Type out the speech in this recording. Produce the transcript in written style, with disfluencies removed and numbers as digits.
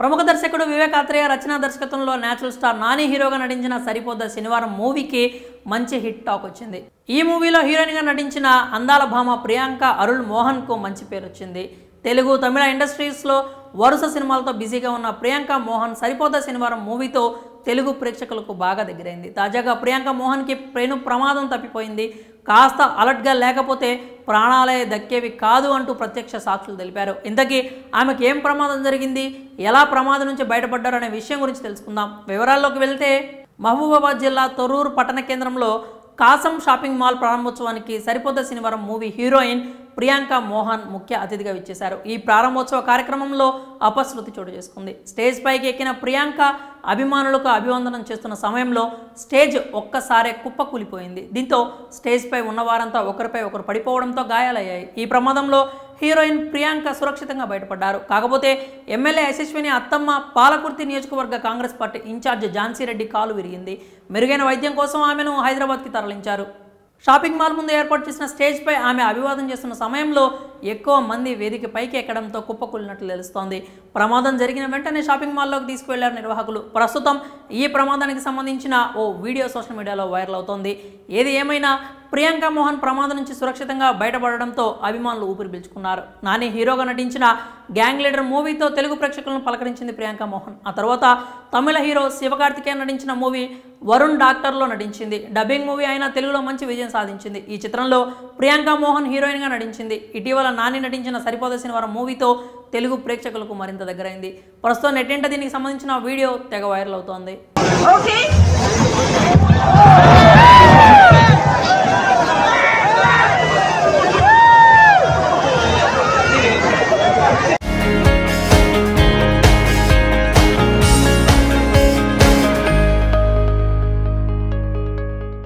ప్రముఖ దర్శకుడు వివేక్ ఆత్రేయ రచన దర్శకత్వంలో నేచురల్ స్టార్ నాని హీరోగా నటించిన సరిపోద్ద శనివారం మూవీకి మంచి హిట్ టాక్ వచ్చింది. ఈ మూవీలో హీరోయిన్గా నటించిన అందాల భామ ప్రియాంక అరుళ్ మోహన్కు మంచి పేరు వచ్చింది. తెలుగు తమిళ ఇండస్ట్రీస్లో వరుస సినిమాలతో బిజీగా ఉన్న ప్రియాంక మోహన్ సరిపోద్ద శనివారం మూవీతో తెలుగు ప్రేక్షకులకు బాగా దగ్గరైంది. తాజాగా ప్రియాంక మోహన్కి ప్రేణు ప్రమాదం తప్పిపోయింది. కాస్త అలర్ట్గా లేకపోతే ప్రాణాలే దక్కేవి కాదు అంటూ ప్రత్యక్ష సాక్షులు తెలిపారు. ఇంతకీ ఆమెకు ఏం ప్రమాదం జరిగింది, ఎలా ప్రమాదం నుంచి బయటపడ్డారు అనే విషయం గురించి తెలుసుకుందాం. వివరాల్లోకి వెళ్తే మహబూబాబాద్ జిల్లా తొర్రూరు పట్టణ కేంద్రంలో కాసం షాపింగ్ మాల్ ప్రారంభోత్సవానికి సరిపోద్ద శనివారం మూవీ హీరోయిన్ ప్రియాంక మోహన్ ముఖ్య అతిథిగా విచ్చేశారు. ఈ ప్రారంభోత్సవ కార్యక్రమంలో అపశృతి చోటు చేసుకుంది. స్టేజ్ పైకి ఎక్కిన ప్రియాంక అభిమానులకు అభివందనం చేస్తున్న సమయంలో స్టేజ్ ఒక్కసారే కుప్పకూలిపోయింది. దీంతో స్టేజ్ పై ఉన్నవారంతా ఒకరిపై ఒకరు పడిపోవడంతో గాయాలయ్యాయి. ఈ ప్రమాదంలో హీరోయిన్ ప్రియాంక సురక్షితంగా బయటపడ్డారు. కాకపోతే ఎమ్మెల్యే యశస్విని అత్తమ్మ పాలకుర్తి నియోజకవర్గ కాంగ్రెస్ పార్టీ ఇన్ఛార్జ్ ఝాన్సీ రెడ్డి కాలు విరిగింది. మెరుగైన వైద్యం కోసం ఆమెను హైదరాబాద్కి తరలించారు. షాపింగ్ మాల్ ముందు ఏర్పాటు చేసిన స్టేజ్ పై ఆమె అభివాదం చేస్తున్న సమయంలో ఎక్కువ మంది వేదిక పైకి ఎక్కడంతో కుప్పకూలినట్లు తెలుస్తోంది. ప్రమాదం జరిగిన వెంటనే షాపింగ్ మాల్లోకి తీసుకువెళ్లారు నిర్వాహకులు. ప్రస్తుతం ఈ ప్రమాదానికి సంబంధించిన ఓ వీడియో సోషల్ మీడియాలో వైరల్ అవుతోంది. ఏది ఏమైనా ప్రియాంక మోహన్ ప్రమాదం నుంచి సురక్షితంగా బయటపడడంతో అభిమానులు ఊపిరి పీల్చుకున్నారు. నాని హీరోగా నటించిన గ్యాంగ్ లీడర్ మూవీతో తెలుగు ప్రేక్షకులను పలకరించింది ప్రియాంక మోహన్. ఆ తర్వాత తమిళ హీరో శివకార్తికేయన్ నటించిన మూవీ వరుణ్ డాక్టర్లో నటించింది. డబ్బింగ్ మూవీ అయినా తెలుగులో మంచి విజయం సాధించింది. ఈ చిత్రంలో ప్రియాంక మోహన్ హీరోయిన్గా నటించింది. ఇటీవల నాని నటించిన సరిపోద్ద శనివారం మూవీతో తెలుగు ప్రేక్షకులకు మరింత దగ్గరైంది. ప్రస్తుతం నెట్టింట దీనికి సంబంధించిన వీడియో తెగ వైరల్ అవుతోంది.